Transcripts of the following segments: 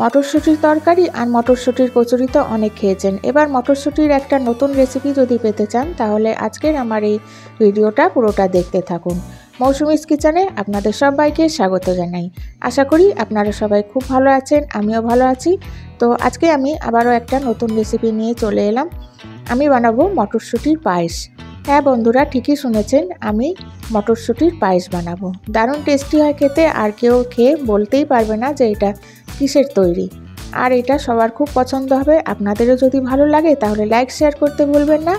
মটরশুঁটির তরকারি আর মটরশুঁটির কচুরি তো অনেক খেয়েছেন। এবার মটরশুঁটির একটা নতুন রেসিপি যদি পেতে চান তাহলে আজকের আমার এই ভিডিওটা পুরোটা দেখতে থাকুন। মৌসুমিস কিচেনে আপনাদের সবাইকে স্বাগত জানাই। আশা করি আপনারা সবাই খুব ভালো আছেন, আমিও ভালো আছি। তো আজকে আমি আবারও একটা নতুন রেসিপি নিয়ে চলে এলাম। আমি বানাবো মটরশুঁটির পায়েস। হ্যাঁ বন্ধুরা, ঠিকই শুনেছেন, আমি মটরশুঁটির পায়েস বানাবো। দারুণ টেস্টি হয় খেতে, আর কেউ খেয়ে বলতেই পারবে না যে এটা কিসের তৈরি। আর এটা সবার খুব পছন্দ হবে। আপনাদেরও যদি ভালো লাগে তাহলে লাইক শেয়ার করতে ভুলবেন না।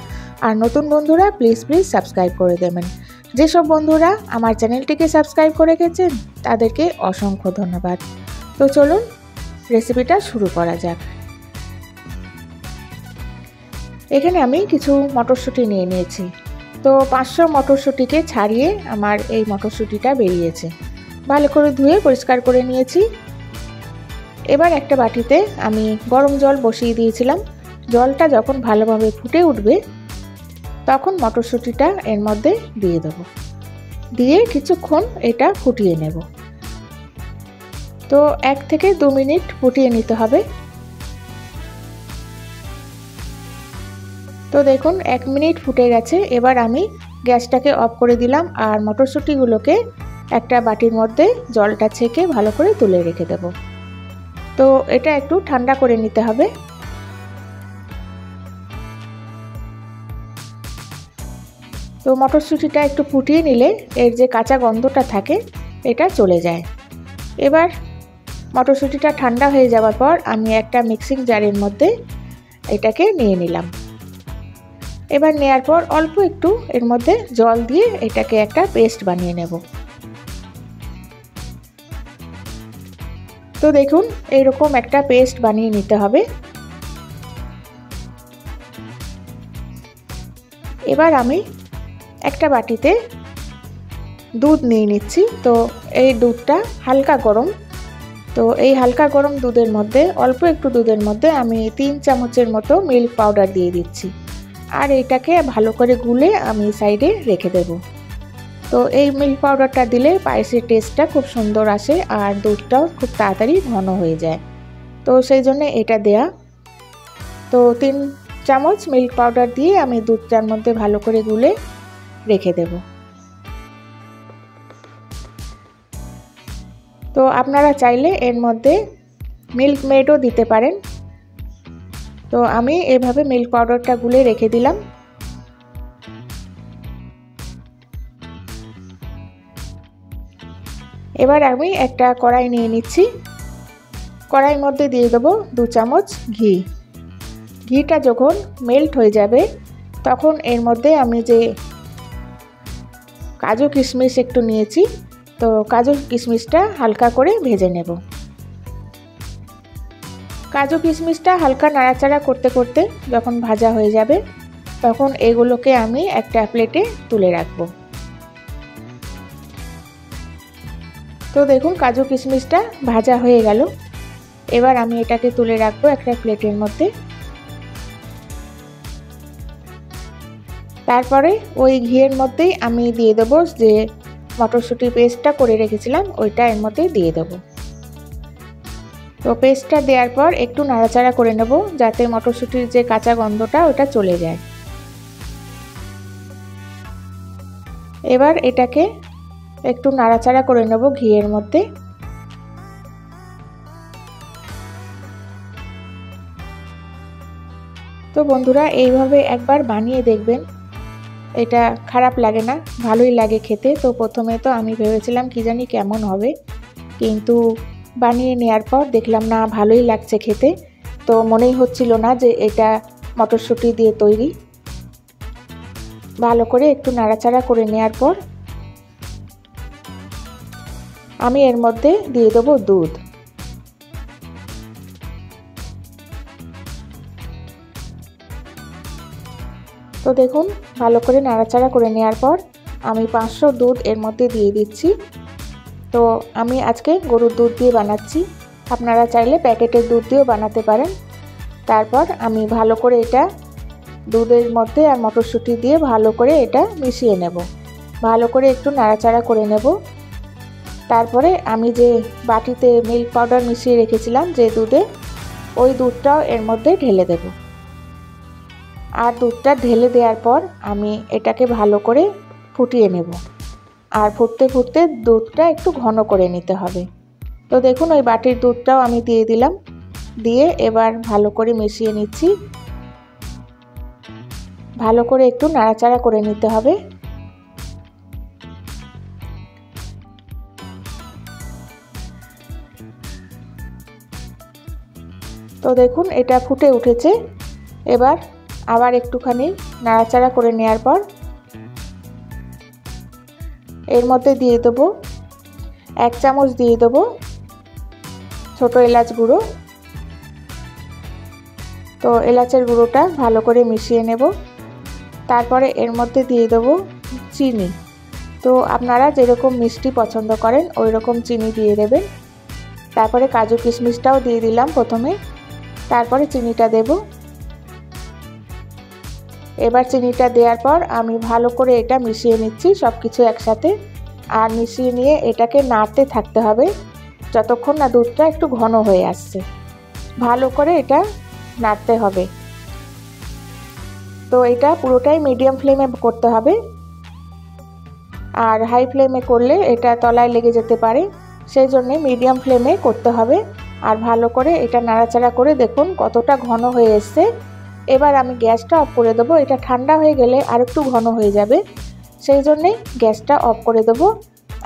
আর নতুন বন্ধুরা প্লিজ সাবস্ক্রাইব করে দেবেন। যেসব বন্ধুরা আমার চ্যানেলটিকে সাবস্ক্রাইব করে গেছেন তাদেরকে অসংখ্য ধন্যবাদ। তো চলুন রেসিপিটা শুরু করা যাক। এখানে আমি কিছু মটরশুঁটি নিয়ে নিয়েছি। তো 500 মটরশুঁটিকে ছাড়িয়ে আমার এই মটরশুঁটিটা বেরিয়েছে। ভালো করে ধুয়ে পরিষ্কার করে নিয়েছি। এবার একটা বাটিতে আমি গরম জল বসিয়ে দিয়েছিলাম। জলটা যখন ভালোভাবে ফুটে উঠবে তখন মটরশুঁটিটা এর মধ্যে দিয়ে দেবো। দিয়ে কিছুক্ষণ এটা ফুটিয়ে নেব। তো 1 থেকে 2 মিনিট ফুটিয়ে নিতে হবে। তো দেখুন 1 মিনিট ফুটে গেছে। এবার আমি গ্যাসটাকে অফ করে দিলাম আর মটরশুঁটিগুলোকে একটা বাটির মধ্যে জলটা ছেঁকে ভালো করে তুলে রেখে দেব। তো এটা একটু ঠান্ডা করে নিতে হবে। তো মটরশুঁটিটা একটু ফুটিয়ে নিলে এর যে কাঁচা গন্ধটা থাকে এটা চলে যায়। এবার মটরশুঁটিটা ঠান্ডা হয়ে যাওয়ার পর আমি একটা মিক্সিং জারের মধ্যে এটাকে নিয়ে নিলাম। এবার নেয়ার পর অল্প একটু এর মধ্যে জল দিয়ে এটাকে একটা পেস্ট বানিয়ে নেব। তো দেখুন এইরকম একটা পেস্ট বানিয়ে নিতে হবে। এবার আমি একটা বাটিতে দুধ নিয়ে নিচ্ছি। তো এই দুধটা হালকা গরম। তো এই হালকা গরম দুধের মধ্যে অল্প একটু দুধের মধ্যে আমি 3 চামচের মতো মিল্ক পাউডার দিয়ে দিচ্ছি। আর এটাকে ভালো করে গুলে আমি সাইডে রেখে দেব। তো এই মিল্ক পাউডারটা দিলে পায়েসের টেস্টটা খুব সুন্দর আসে আর দুধটাও খুব তাড়াতাড়ি ঘন হয়ে যায়। তো সেই জন্য এটা দেয়া। তো 3 চামচ মিল্ক পাউডার দিয়ে আমি দুধটার মধ্যে ভালো করে গুলে রেখে দেব। তো আপনারা চাইলে এর মধ্যে মিল্ক মেডও দিতে পারেন। তো আমি এভাবে মিল্ক পাউডারটা গুলে রেখে দিলাম। এবার আমি একটা কড়াই নিয়ে নিচ্ছি। কড়াইয়ের মধ্যে দিয়ে দেবো 2 চামচ ঘি। ঘিটা যখন মেল্ট হয়ে যাবে তখন এর মধ্যে আমি যে কাজু কিশমিশ একটু নিয়েছি, তো কাজু কিশমিশটা হালকা করে ভেজে নেব। কাজু কিশমিশটা হালকা নাড়াচাড়া করতে করতে যখন ভাজা হয়ে যাবে তখন এগুলোকে আমি একটা প্লেটে তুলে রাখবো। তো দেখুন কাজু কিশমিশটা ভাজা হয়ে গেল। এবার আমি এটাকে তুলে রাখবো একটা প্লেটের মধ্যে। তারপরে ওই ঘিয়ের মধ্যেই আমি দিয়ে দেবো যে মটরশুঁটি পেস্টটা করে রেখেছিলাম ওইটা এর মধ্যে দিয়ে দেবো। তো পেস্টটা দেওয়ার পর একটু নাড়াচাড়া করে নেব যাতে মটরশুঁটির যে কাঁচা গন্ধটা ওটা চলে যায়। এবার এটাকে একটু নাড়াচাড়া করে নেব ঘিয়ের মধ্যে। তো বন্ধুরা এইভাবে একবার বানিয়ে দেখবেন, এটা খারাপ লাগে না, ভালোই লাগে খেতে। তো প্রথমে তো আমি ভেবেছিলাম কি জানি কেমন হবে, কিন্তু বানিয়ে নেওয়ার পর দেখলাম না ভালোই লাগছে খেতে। তো মনেই হচ্ছিল না যে এটা মটরশুঁটি দিয়ে তৈরি। ভালো করে একটু নাড়াচাড়া করে নেওয়ার পর আমি এর মধ্যে দিয়ে দেবো দুধ। তো দেখুন ভালো করে নাড়াচাড়া করে নেওয়ার পর আমি 500 দুধ এর মধ্যে দিয়ে দিচ্ছি। তো আমি আজকে গরুর দুধ দিয়ে বানাচ্ছি, আপনারা চাইলে প্যাকেটের দুধ দিয়েও বানাতে পারেন। তারপর আমি ভালো করে এটা দুধের মধ্যে আর মটরশুঁটি দিয়ে ভালো করে এটা মিশিয়ে নেব। ভালো করে একটু নাড়াচাড়া করে নেব। তারপরে আমি যে বাটিতে মিল্ক পাউডার মিশিয়ে রেখেছিলাম যে দুধে, ওই দুধটাও এর মধ্যে ঢেলে দেব। আর দুধটা ঢেলে দেওয়ার পর আমি এটাকে ভালো করে ফুটিয়ে নেব। আর ফুটতে ফুটতে দুধটা একটু ঘন করে নিতে হবে। তো দেখুন ওই বাটির দুধটাও আমি দিয়ে দিলাম, দিয়ে এবার ভালো করে মিশিয়ে নিচ্ছি। ভালো করে একটু নাড়াচাড়া করে নিতে হবে। তো দেখুন এটা ফুটে উঠেছে। এবার আবার একটুখানি নাড়াচাড়া করে নেওয়ার পর এর মধ্যে দিয়ে দেবো 1 চামচ দিয়ে দেবো ছোটো এলাচ গুঁড়ো। তো এলাচের গুঁড়োটা ভালো করে মিশিয়ে নেব। তারপরে এর মধ্যে দিয়ে দেবো চিনি। তো আপনারা যেরকম মিষ্টি পছন্দ করেন ওই রকম চিনি দিয়ে দেবেন। তারপরে কাজু কিশমিশটাও দিয়ে দিলাম প্রথমে, তারপরে চিনিটা দেব। এবার চিনিটা দেওয়ার পর আমি ভালো করে এটা মিশিয়ে নিচ্ছি সব কিছু একসাথে। আর মিশিয়ে নিয়ে এটাকে নাড়তে থাকতে হবে যতক্ষণ না দুধটা একটু ঘন হয়ে আসছে। ভালো করে এটা নাড়তে হবে। তো এটা পুরোটাই মিডিয়াম ফ্লেমে করতে হবে, আর হাই ফ্লেমে করলে এটা তলায় লেগে যেতে পারে, সেই জন্যে মিডিয়াম ফ্লেমে করতে হবে। আর ভালো করে এটা নাড়াচাড়া করে দেখুন কতটা ঘন হয়ে এসছে। এবার আমি গ্যাসটা অফ করে দেবো। এটা ঠান্ডা হয়ে গেলে আর একটু ঘন হয়ে যাবে, সেই জন্যেই গ্যাসটা অফ করে দেবো।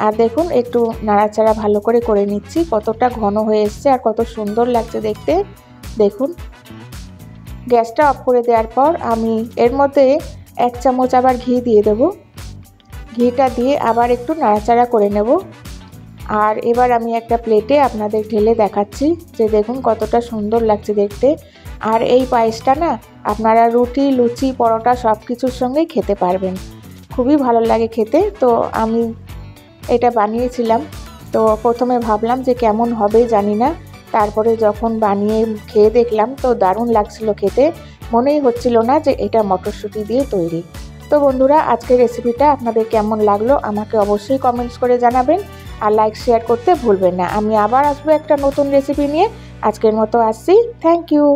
আর দেখুন একটু নাড়াচাড়া ভালো করে করে নিচ্ছি, কতটা ঘন হয়ে এসছে আর কত সুন্দর লাগছে দেখতে। দেখুন গ্যাসটা অফ করে দেওয়ার পর আমি এর মধ্যে 1 চামচ আবার ঘি দিয়ে দেব। ঘিটা দিয়ে আবার একটু নাড়াচাড়া করে নেব। আর এবার আমি একটা প্লেটে আপনাদের ঢেলে দেখাচ্ছি যে দেখুন কতটা সুন্দর লাগছে দেখতে। আর এই পায়েসটা না আপনারা রুটি, লুচি, পরোটা সব কিছুর সঙ্গেই খেতে পারবেন, খুবই ভালো লাগে খেতে। তো আমি এটা বানিয়েছিলাম, তো প্রথমে ভাবলাম যে কেমন হবে জানি না, তারপরে যখন বানিয়ে খেয়ে দেখলাম তো দারুণ লাগছিল খেতে, মনেই হচ্ছিল না যে এটা মটরশুঁটি দিয়ে তৈরি। তো বন্ধুরা আজকের রেসিপিটা আপনাদের কেমন লাগলো আমাকে অবশ্যই কমেন্টস করে জানাবেন, আর লাইক শেয়ার করতে ভুলবেন না। আমি আবার আসবো একটা নতুন রেসিপি নিয়ে। আজকের মতো আসছি, থ্যাংক ইউ।